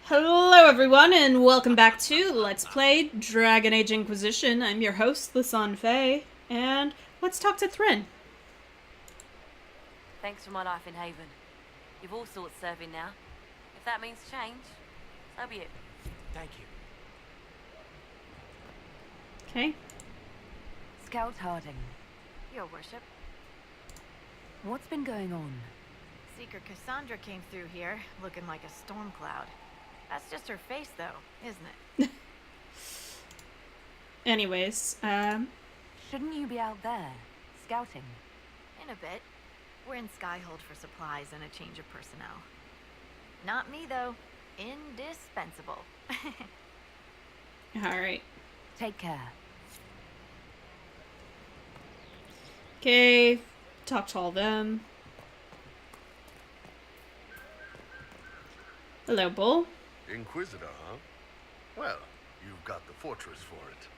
Hello everyone and welcome back to Let's Play Dragon Age Inquisition. I'm your host, Lisanne Faye, and let's talk to Thrin. Thanks for my life in Haven. You've all sorts serving now. If that means change, so be it. Thank you. Okay. Scout Harding, Your worship. what's been going on? Seeker Cassandra came through here, looking like a storm cloud. That's just her face, though, isn't it? Anyways, Shouldn't you be out there, scouting? In a bit. We're in Skyhold for supplies and a change of personnel. Not me, though. Indispensable. alright. Take care. Okay, talk to all them. Hello, Bull. Inquisitor, huh? Well, you've got the fortress for it.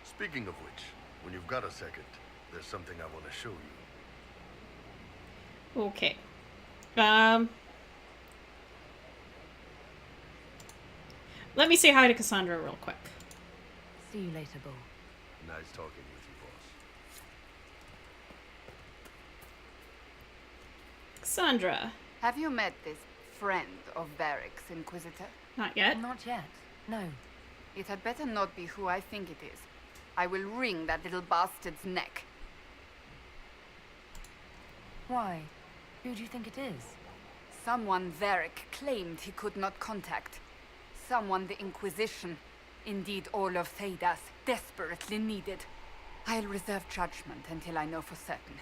Speaking of which, when you've got a second, there's something I want to show you. Okay. Let me say hi to Cassandra real quick. See you later, Bull. Nice talking with you, boss. Cassandra. Have you met this friend of Varric's, Inquisitor? Not yet. Not yet. No. It had better not be who I think it is. I will wring that little bastard's neck. Why? Who do you think it is? Someone Varric claimed he could not contact. Someone the Inquisition, indeed all of Thedas, desperately needed. I'll reserve judgment until I know for certain.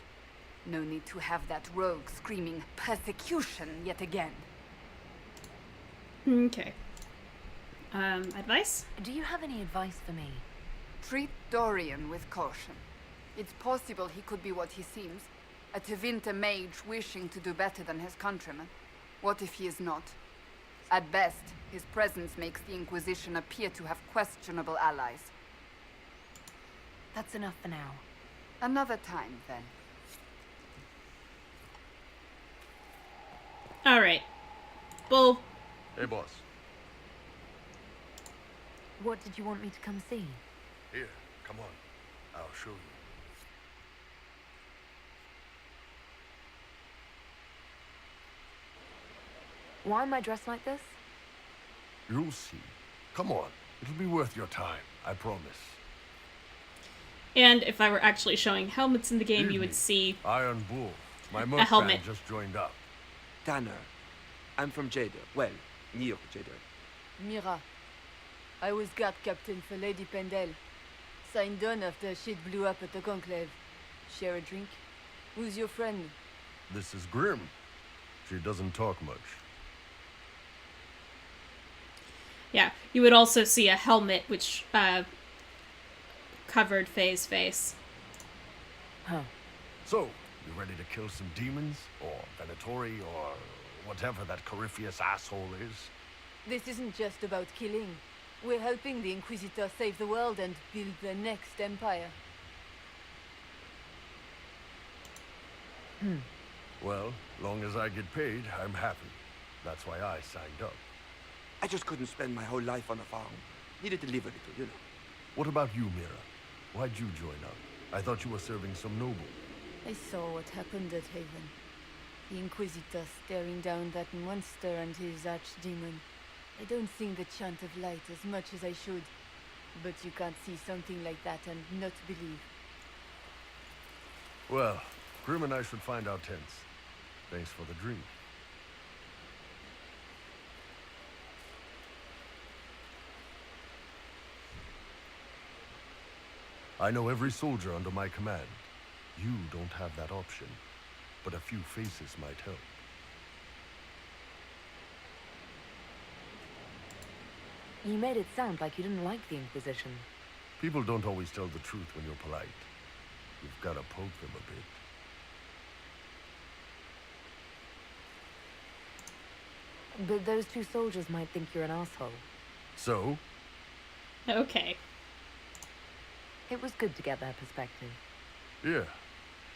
No need to have that rogue screaming persecution yet again. Okay. Advice? Do you have any advice for me? Treat Dorian with caution. It's possible he could be what he seems. A Tevinter mage wishing to do better than his countrymen. What if he is not? At best, his presence makes the Inquisition appear to have questionable allies. That's enough for now. Another time, then. Alright. Bull. Hey, boss. What did you want me to come see? Here, come on. I'll show you. Why am I dressed like this? You'll see. Come on. It'll be worth your time. I promise. And if I were actually showing helmets in the game, you would see Iron Bull. My a merc helmet. band just joined up. Tanner. I'm from Jader. Well, near Jader. Mira. I was guard captain for Lady Pendel. Signed on after shit blew up at the Conclave. Share a drink? Who's your friend? This is Grim. She doesn't talk much. Yeah, you would also see a helmet which covered Faye's face. Huh. So, you ready to kill some demons? Or Venatori? Or whatever that Corypheus asshole is? This isn't just about killing. We're helping the Inquisitor save the world and build the next empire. Well, long as I get paid, I'm happy. That's why I signed up. I just couldn't spend my whole life on a farm. Needed to live a little, you know. What about you, Mira? Why'd you join up? I thought you were serving some noble. I saw what happened at Haven. The Inquisitor staring down that monster and his archdemon. I don't sing the chant of light as much as I should. But you can't see something like that and not believe. Well, Grim and I should find our tents. Thanks for the drink. I know every soldier under my command. You don't have that option, but a few faces might help. You made it sound like you didn't like the Inquisition. People don't always tell the truth when you're polite. You've got to poke them a bit. But those two soldiers might think you're an asshole. So, Okay. It was good to get their perspective. yeah.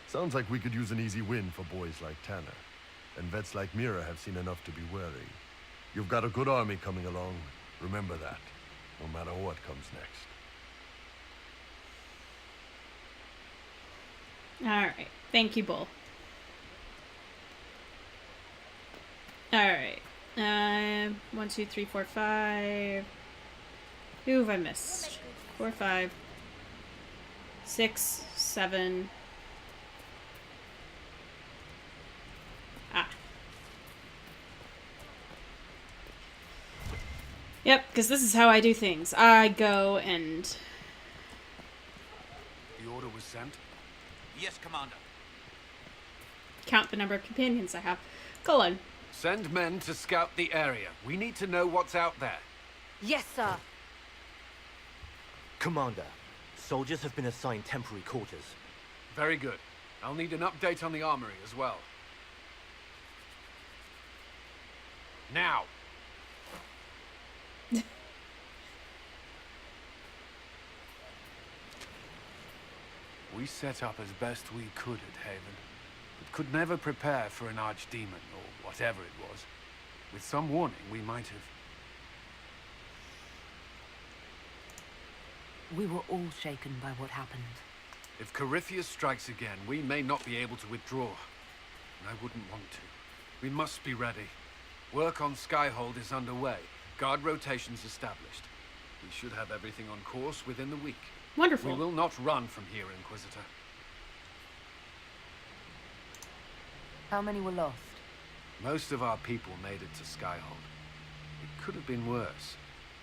Sounds like we could use an easy win for boys like Tanner. And vets like Mira have seen enough to be wary. You've got a good army coming along. Remember that, no matter what comes next. Alright. Thank you, Bull. Alright. 1, 2, 3, 4, 5. Who have I missed? 4, 5. 6, 7. Ah. Yep, because this is how I do things. I go and... The order was sent? Yes, Commander. count the number of companions I have. Colin. Send men to scout the area. We need to know what's out there. Yes, sir. Commander, soldiers have been assigned temporary quarters. Very good. I'll need an update on the armory as well. Now! We set up as best we could at Haven, but could never prepare for an archdemon, or whatever it was. With some warning, we might have... We were all shaken by what happened. If Corypheus strikes again, we may not be able to withdraw. And I wouldn't want to. We must be ready. Work on Skyhold is underway. Guard rotations established. We should have everything on course within the week. Wonderful. We will not run from here, Inquisitor. How many were lost? Most of our people made it to Skyhold. It could have been worse.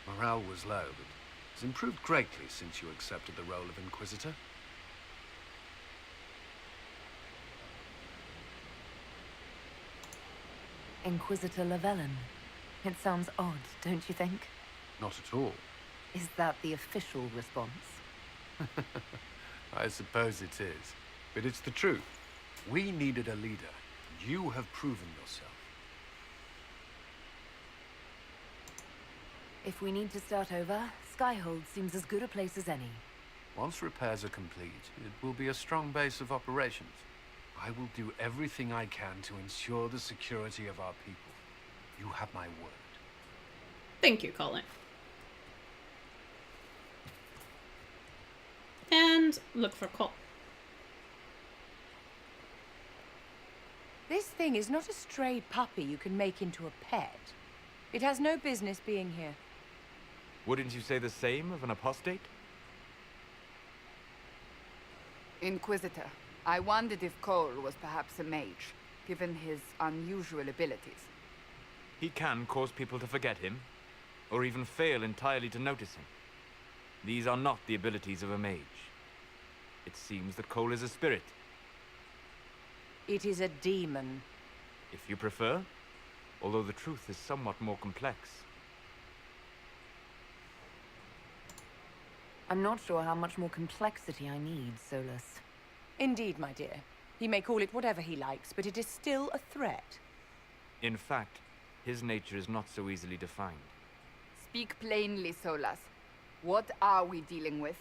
Morale was low, but it's improved greatly since you accepted the role of Inquisitor. Inquisitor Llewellyn. It sounds odd, don't you think? Not at all. Is that the official response? I suppose it is. But it's the truth. We needed a leader. You have proven yourself. If we need to start over, Skyhold seems as good a place as any. Once repairs are complete, it will be a strong base of operations. I will do everything I can to ensure the security of our people. You have my word. Thank you, Colin. And look for Cole. This thing is not a stray puppy you can make into a pet. It has no business being here. Wouldn't you say the same of an apostate? Inquisitor, I wondered if Cole was perhaps a mage, given his unusual abilities. He can cause people to forget him, or even fail entirely to notice him. These are not the abilities of a mage. It seems that Cole is a spirit. It is a demon. If you prefer, although the truth is somewhat more complex. I'm not sure how much more complexity I need, Solus. Indeed, my dear. He may call it whatever he likes, but it is still a threat. In fact, his nature is not so easily defined. Speak plainly, Solas. What are we dealing with?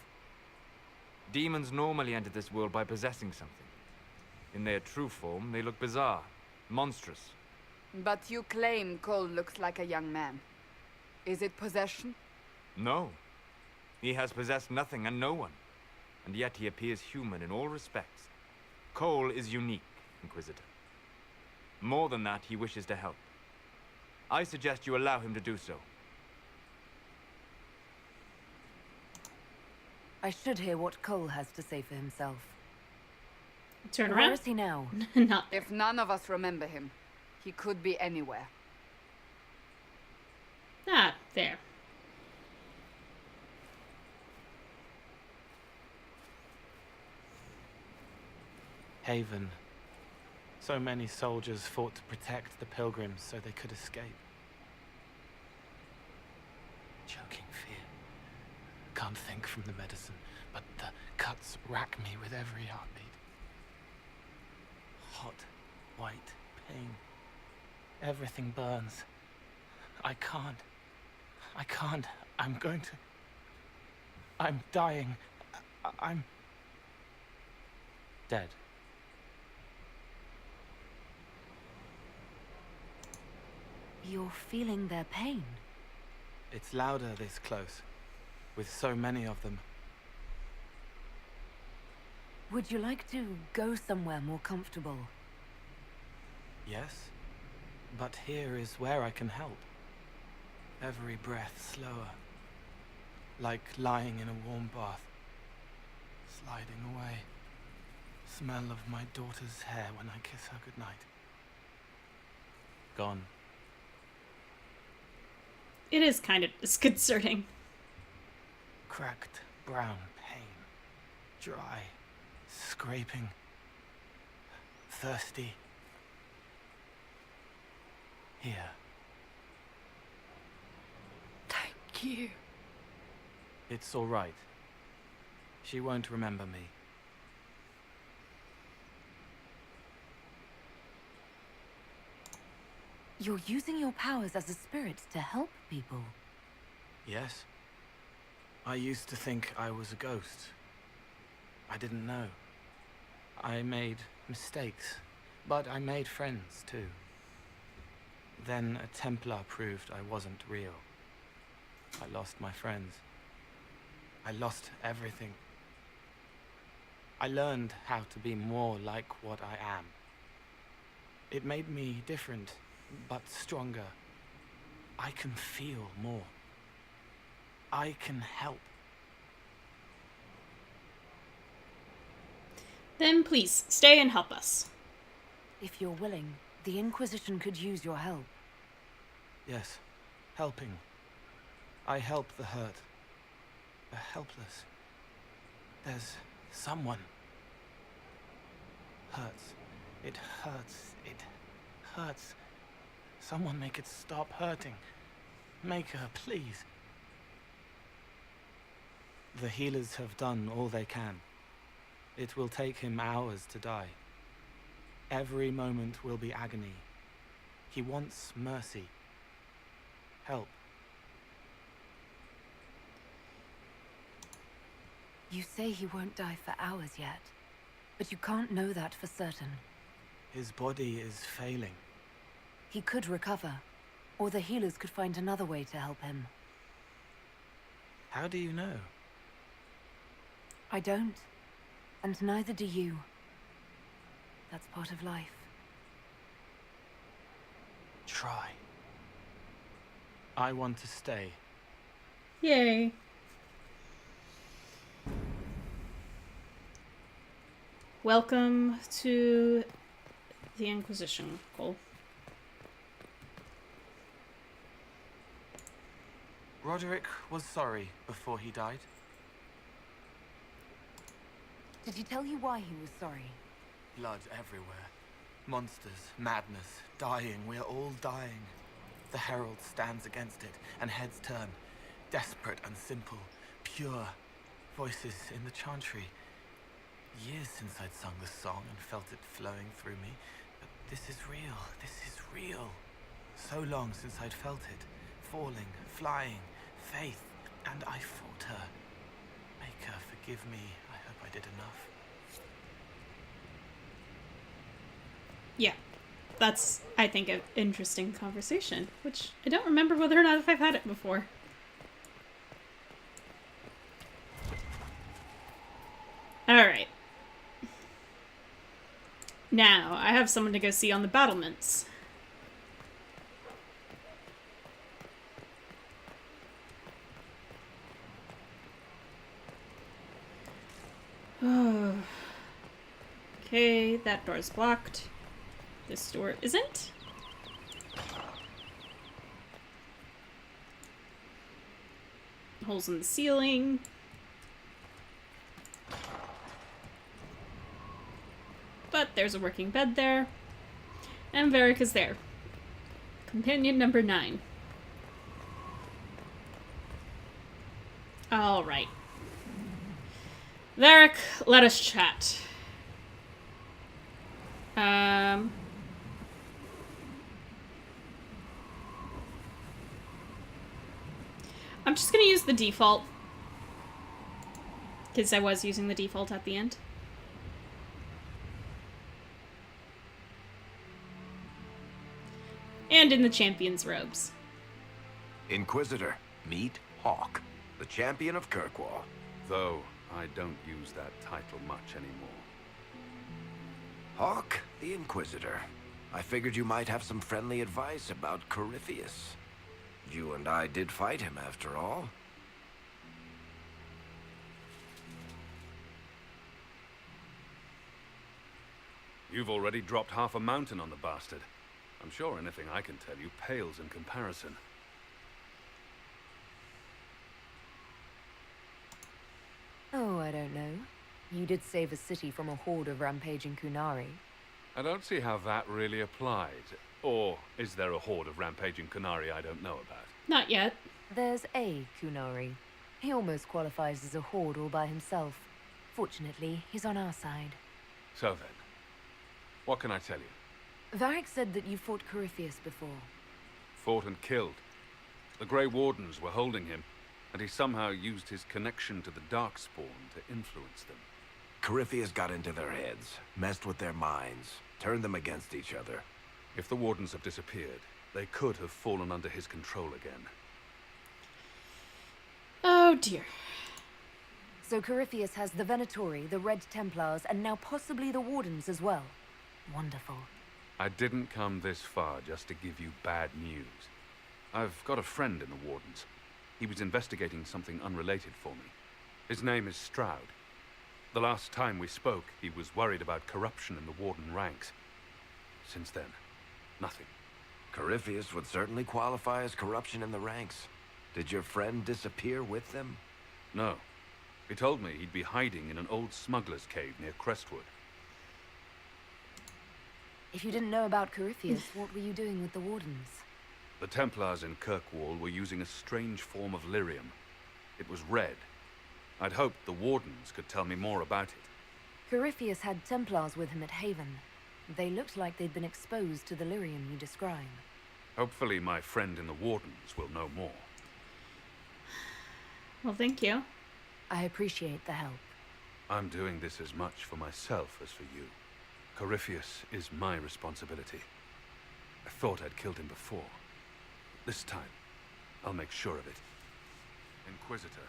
Demons normally enter this world by possessing something. In their true form, they look bizarre, monstrous. But you claim Cole looks like a young man. Is it possession? No. He has possessed nothing and no one. And yet he appears human in all respects. Cole is unique, Inquisitor. More than that, he wishes to help. I suggest you allow him to do so. I should hear what Cole has to say for himself. Turn Where around. is he now? Not there. If none of us remember him, he could be anywhere. Ah, there. Haven. So many soldiers fought to protect the pilgrims so they could escape. Choking fear. Can't think from the medicine, but the cuts rack me with every heartbeat. Hot, white pain. Everything burns. I can't. I'm going to... I'm dying. I'm... dead. You're feeling their pain. It's louder this close, with so many of them. Would you like to go somewhere more comfortable? Yes, but here is where I can help. Every breath slower, like lying in a warm bath, sliding away. Smell of my daughter's hair when I kiss her goodnight. Gone. It is kind of disconcerting. Cracked brown pain. Dry. Scraping. Thirsty. Here. Thank you. It's all right. She won't remember me. You're using your powers as a spirit to help people. Yes. I used to think I was a ghost. I didn't know. I made mistakes, but I made friends too. Then a Templar proved I wasn't real. I lost my friends. I lost everything. I learned how to be more like what I am. It made me different, but stronger. I can feel more. I can help. Then please, stay and help us. If you're willing, the Inquisition could use your help. Yes, helping. I help the hurt. The helpless. There's someone. Hurts. It hurts. It hurts. Someone make it stop hurting. Make her, please. The healers have done all they can. It will take him hours to die. Every moment will be agony. He wants mercy. Help. You say he won't die for hours yet, but you can't know that for certain. His body is failing. He could recover, or the healers could find another way to help him. How do you know? I don't, and neither do you. That's part of life. Try. I want to stay. Yay. Welcome to the Inquisition, Cole. Roderick was sorry before he died. Did he tell you why he was sorry? Blood everywhere. Monsters, madness, dying. We're all dying. The Herald stands against it, and heads turn. Desperate and simple. Pure. Voices in the chantry. Years since I'd sung the song and felt it flowing through me. But this is real. This is real. So long since I'd felt it. Falling, flying, faith. And I fought her. Make her forgive me. I hope I did enough. Yeah, that's, I think, an interesting conversation, which I don't remember whether or not if I've had it before. Alright. Now, I have someone to go see on the battlements. Oh. Okay, that door's blocked. This door isn't. Holes in the ceiling. But there's a working bed there. And Varric is there. Companion number 9. Alright. Varric, let us chat. I'm just gonna use the default. Because I was using the default at the end. and in the champion's robes. Inquisitor, meet Hawk, the champion of Kirkwall. Though I don't use that title much anymore. Hawk, the Inquisitor. I figured you might have some friendly advice about Corypheus. You and I did fight him, after all. You've already dropped half a mountain on the bastard. I'm sure anything I can tell you pales in comparison. Oh, I don't know. You did save a city from a horde of rampaging Kunari. I don't see how that really applies. Or is there a horde of rampaging Kunari I don't know about? Not yet. There's a Kunari. He almost qualifies as a horde all by himself. Fortunately, he's on our side. So then, what can I tell you? Varric said that you fought Corypheus before. Fought and killed. The Grey Wardens were holding him, and he somehow used his connection to the Darkspawn to influence them. Corypheus got into their heads, messed with their minds, turned them against each other. If the Wardens have disappeared, they could have fallen under his control again. Oh dear. So Corypheus has the Venatori, the Red Templars, and now possibly the Wardens as well. Wonderful. I didn't come this far just to give you bad news. I've got a friend in the Wardens. He was investigating something unrelated for me. His name is Stroud. The last time we spoke, he was worried about corruption in the Warden ranks. Since then, nothing. Corypheus would certainly qualify as corruption in the ranks. Did your friend disappear with them? No. He told me he'd be hiding in an old smuggler's cave near Crestwood. If you didn't know about Corypheus, what were you doing with the Wardens? The Templars in Kirkwall were using a strange form of lyrium. It was red. I'd hoped the Wardens could tell me more about it. Corypheus had Templars with him at Haven. They looked like they'd been exposed to the lyrium you describe. Hopefully my friend in the Wardens will know more. Well, thank you. I appreciate the help. I'm doing this as much for myself as for you. Corypheus is my responsibility. I thought I'd killed him before. This time, I'll make sure of it. Inquisitor.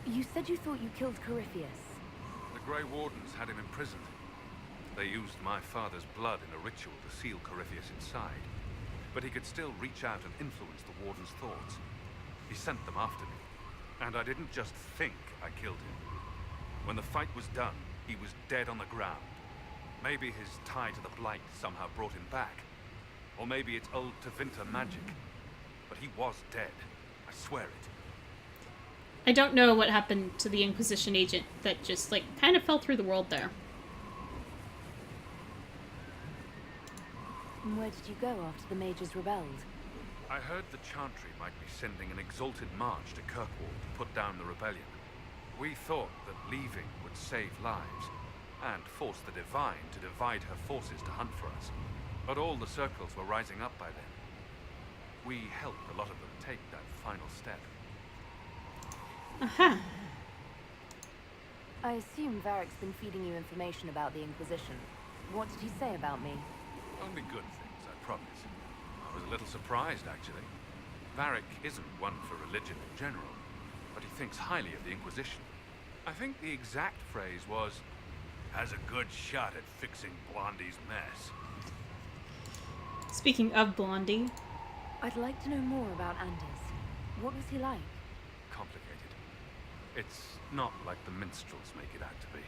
You said you thought you killed Corypheus. The Grey Wardens had him imprisoned. They used my father's blood in a ritual to seal Corypheus inside. But he could still reach out and influence the Warden's thoughts. He sent them after me. And I didn't just think I killed him. When the fight was done, he was dead on the ground. Maybe his tie to the Blight somehow brought him back. Or maybe it's old Tevinter magic. But he was dead. I swear it. I don't know what happened to the Inquisition agent that just, like, kind of fell through the world there. And where did you go after the mages rebelled? I heard the Chantry might be sending an exalted march to Kirkwall to put down the rebellion. We thought that leaving would save lives, and force the Divine to divide her forces to hunt for us. But all the circles were rising up by then. We helped a lot of them take that final step. Aha. I assume Varric's been feeding you information about the Inquisition. What did he say about me? Only good things, I promise. I was a little surprised, actually. Varric isn't one for religion in general, but he thinks highly of the Inquisition. I think the exact phrase was, has a good shot at fixing Blondie's mess. Speaking of Blondie. I'd like to know more about Anders. What was he like? Complicated. It's not like the minstrels make it out to be.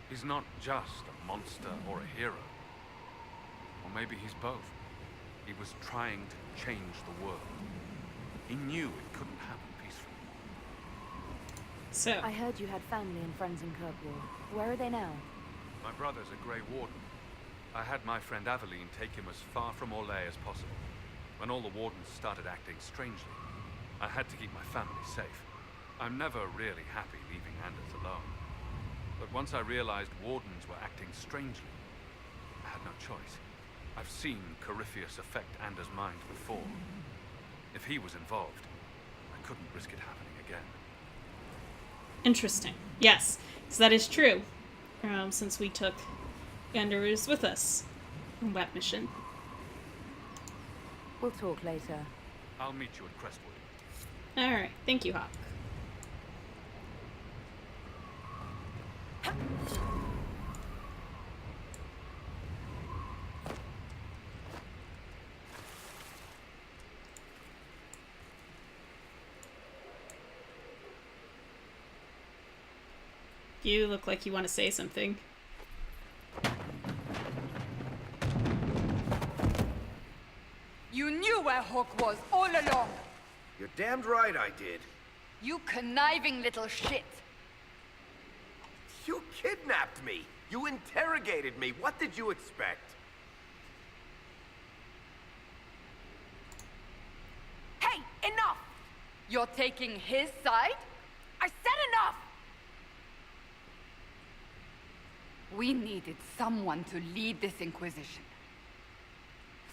He's not just a monster or a hero. Or maybe he's both. He was trying to change the world. He knew it couldn't happen peacefully. So I heard you had family and friends in Kirkwall. Where are they now? My brother's a Grey Warden. I had my friend Aveline take him as far from Orlais as possible. When all the Wardens started acting strangely, I had to keep my family safe. I'm never really happy leaving Anders alone. But once I realized Wardens were acting strangely, I had no choice. I've seen Corypheus affect Anders' mind before. If he was involved, I couldn't risk it happening again. interesting. Yes, so that is true. since we took Anders with us on that mission. We'll talk later. I'll meet you at Crestwood. Alright, thank you, Hawk. You look like you want to say something. You knew where Hawk was all along. You're damned right I did. You conniving little shit. You kidnapped me. You interrogated me. What did you expect? Hey, enough! You're taking his side? I said enough! We needed someone to lead this Inquisition.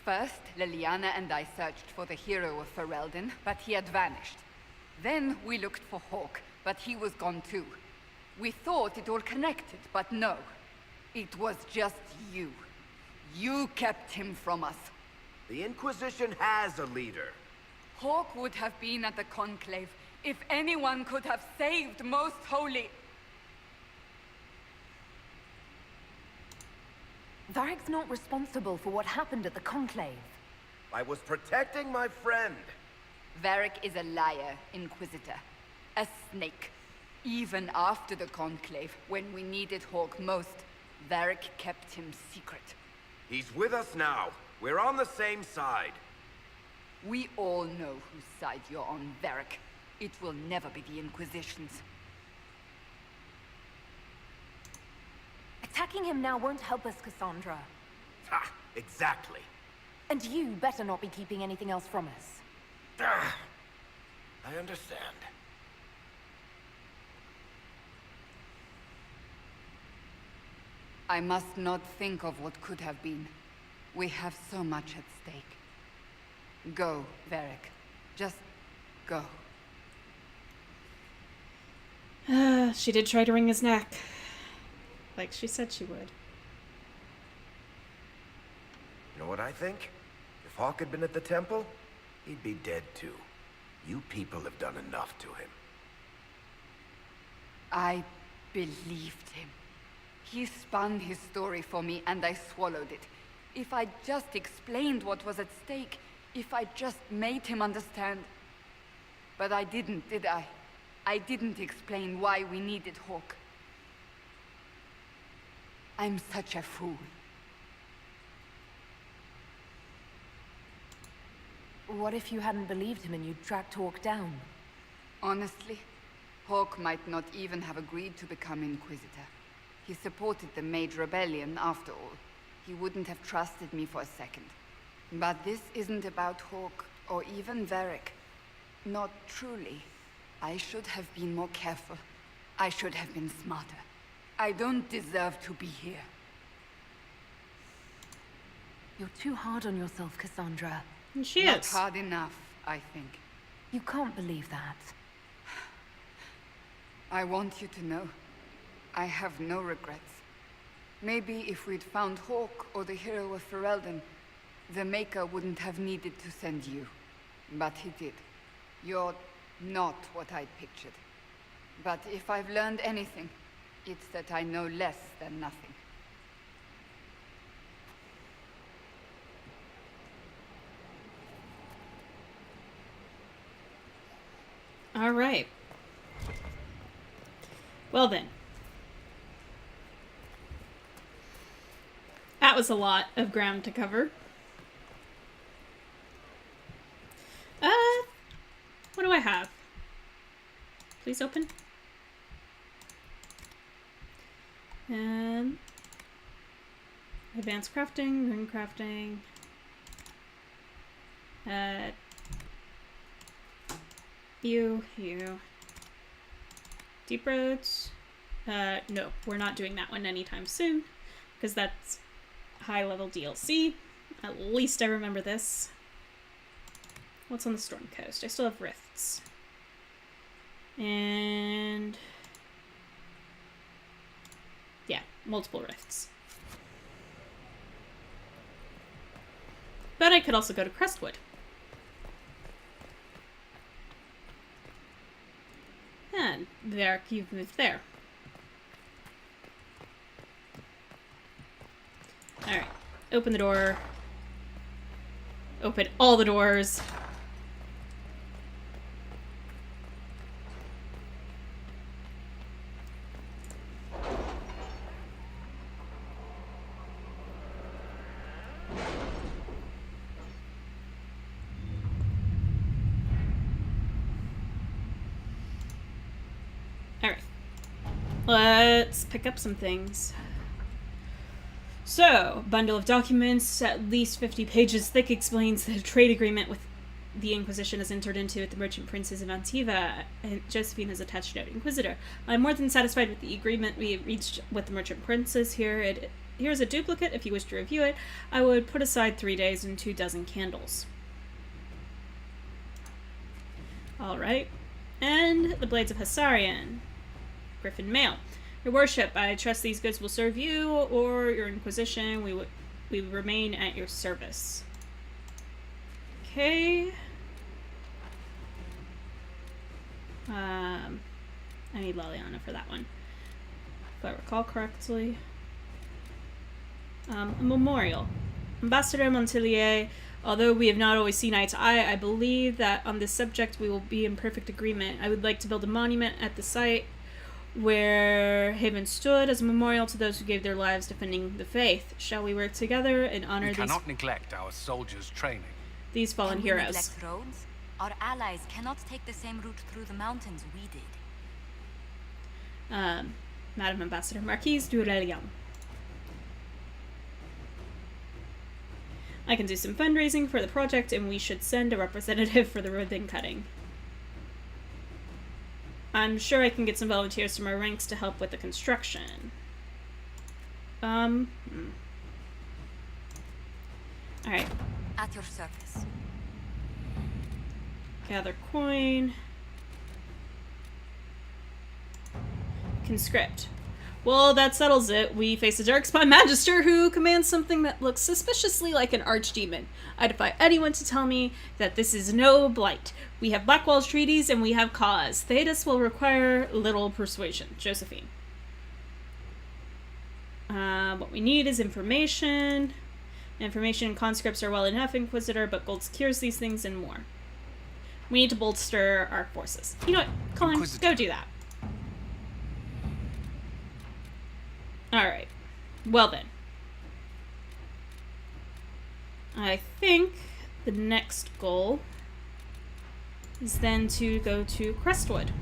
First, Liliana and I searched for the hero of Ferelden, but he had vanished. Then we looked for Hawk, but he was gone too. We thought it all connected, but no. It was just you. You kept him from us. The Inquisition has a leader. Hawk would have been at the Conclave if anyone could have saved Most Holy. Varric's not responsible for what happened at the Conclave. I was protecting my friend. Varric is a liar, Inquisitor. A snake. Even after the Conclave, when we needed Hawk most, Varric kept him secret. He's with us now. We're on the same side. We all know whose side you're on, Varric. It will never be the Inquisition's. Attacking him now won't help us, Cassandra. Ha! Exactly. And you better not be keeping anything else from us. I understand. I must not think of what could have been. We have so much at stake. Go, Varric. Just go. She did try to wring his neck. Like she said she would. You know what I think? If Hawk had been at the temple, he'd be dead too. You people have done enough to him. I believed him. He spun his story for me and I swallowed it. If I just explained what was at stake, if I just made him understand. But I didn't, did I? I didn't explain why we needed Hawk. I'm such a fool. What if you hadn't believed him and you'd tracked Hawk down? Honestly, Hawk might not even have agreed to become Inquisitor. He supported the Mage Rebellion after all. He wouldn't have trusted me for a second. But this isn't about Hawk, or even Varric. Not truly. I should have been more careful. I should have been smarter. I don't deserve to be here. You're too hard on yourself, Cassandra. And she Not is. hard enough, I think. You can't believe that. I want you to know, I have no regrets. Maybe if we'd found Hawk or the hero of Ferelden, the Maker wouldn't have needed to send you. But he did. You're not what I'd pictured. But if I've learned anything, it's that I know less than nothing. All right. Well then. That was a lot of ground to cover. What do I have? Please open. And advanced crafting, rune crafting. You. Deep roads. No, we're not doing that one anytime soon, because that's high-level DLC. At least I remember this. What's on the Storm Coast? I still have rifts. And yeah, multiple rifts. But I could also go to Crestwood. And there, you've moved there. Alright. Open the door. Open all the doors. Alright. Let's pick up some things. So, bundle of documents, at least 50 pages thick, explains the trade agreement with the Inquisition has entered into with the merchant princes of Antiva, and Josephine has attached note. Inquisitor, I'm more than satisfied with the agreement we have reached with the merchant princes here. Here's a duplicate if you wish to review it. I would put aside 3 days and 24 candles. Alright. And the Blades of Hassarian. Griffin Mail. Your worship, I trust these goods will serve you or your Inquisition. We remain at your service. Okay. I need Leliana for that one, if I recall correctly. A memorial. Ambassador Montelier, although we have not always seen eye to eye, I believe that on this subject we will be in perfect agreement. I would like to build a monument at the site where Haven stood as a memorial to those who gave their lives defending the faith. Shall we work together and honor these... We cannot neglect our soldiers' training. These fallen Can we heroes. neglect roads? Our allies cannot take the same route through the mountains we did. Madam Ambassador, Marquise d'Aurelian. I can do some fundraising for the project, and we should send a representative for the ribbon cutting. I'm sure I can get some volunteers from our ranks to help with the construction. Alright. At your service. Gather coin. Conscript. Well, that settles it. We face a Darkspawn Magister who commands something that looks suspiciously like an archdemon. I defy anyone to tell me that this is no blight. We have Blackwall's treaties and we have cause. Thedas will require little persuasion. Josephine. What we need is information. Information and conscripts are well enough, Inquisitor, but gold secures these things and more. We need to bolster our forces. You know what? Colin, go do that. Alright. Well then. I think the next goal is then to go to Crestwood,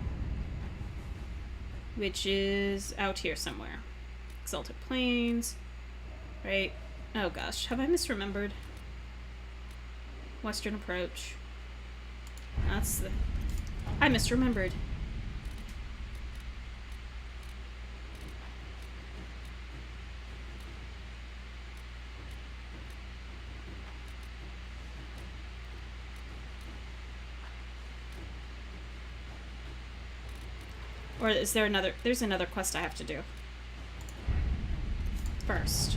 which is out here somewhere. Exalted Plains. Right? Oh gosh, have I misremembered? Western Approach. That's the... I misremembered. Or is there another... There's another quest I have to do. First.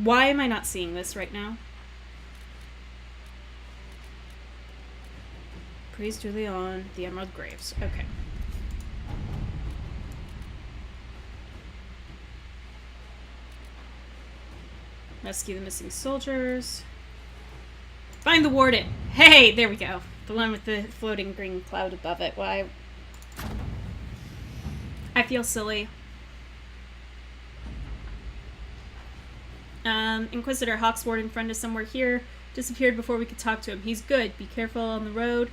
Why am I not seeing this right now? Priest Julian, the Emerald Graves. Okay. Rescue the missing soldiers. Find the warden. Hey, there we go. The one with the floating green cloud above it. Why? I feel silly. Inquisitor Hawk's warden friend is somewhere here. Disappeared before we could talk to him. He's good. Be careful on the road.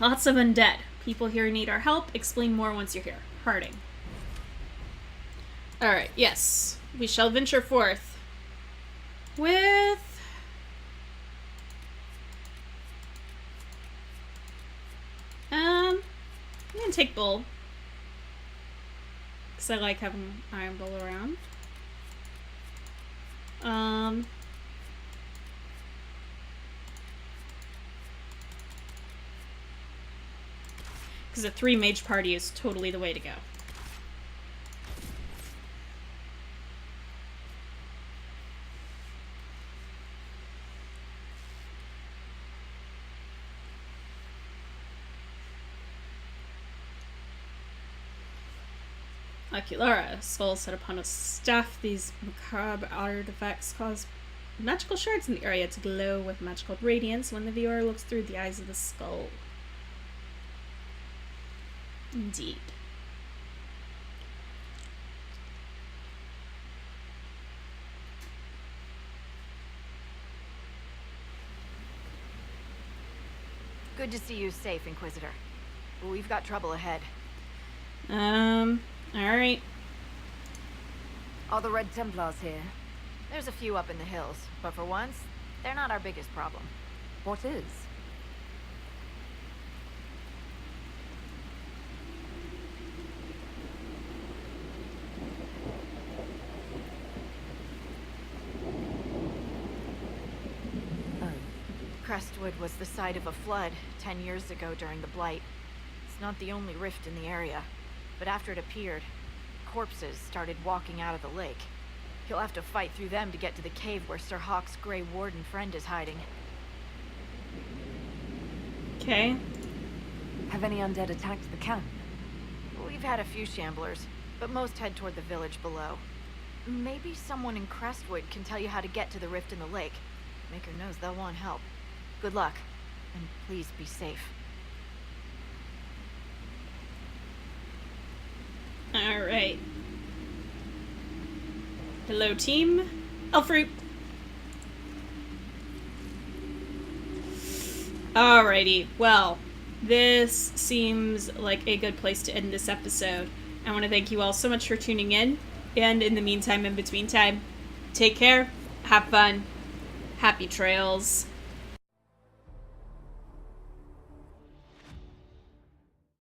Lots of undead. People here need our help. Explain more once you're here. Harding. Alright, yes. We shall venture forth. With... I'm gonna take Bull. Because I like having Iron Bull around. Because a 3 mage party is totally the way to go. Oculara, skull set upon a staff. These macabre artifacts cause magical shards in the area to glow with magical radiance when the viewer looks through the eyes of the skull. Indeed. Good to see you safe, Inquisitor. We've got trouble ahead. Alright. Are the Red Templars here? There's a few up in the hills, but for once, they're not our biggest problem. What is? Crestwood was the site of a flood 10 years ago during the Blight. It's not the only rift in the area, but after it appeared, corpses started walking out of the lake. You'll have to fight through them to get to the cave where Sir Hawk's Grey Warden friend is hiding. Okay. Have any undead attacked the camp? We've had a few shamblers, but most head toward the village below. Maybe someone in Crestwood can tell you how to get to the rift in the lake. Maker knows they'll want help. Good luck, and please be safe. Alright. Hello, team. Elfroot. Alrighty, well, this seems like a good place to end this episode. I want to thank you all so much for tuning in, and in the meantime, in between time, take care, have fun, happy trails.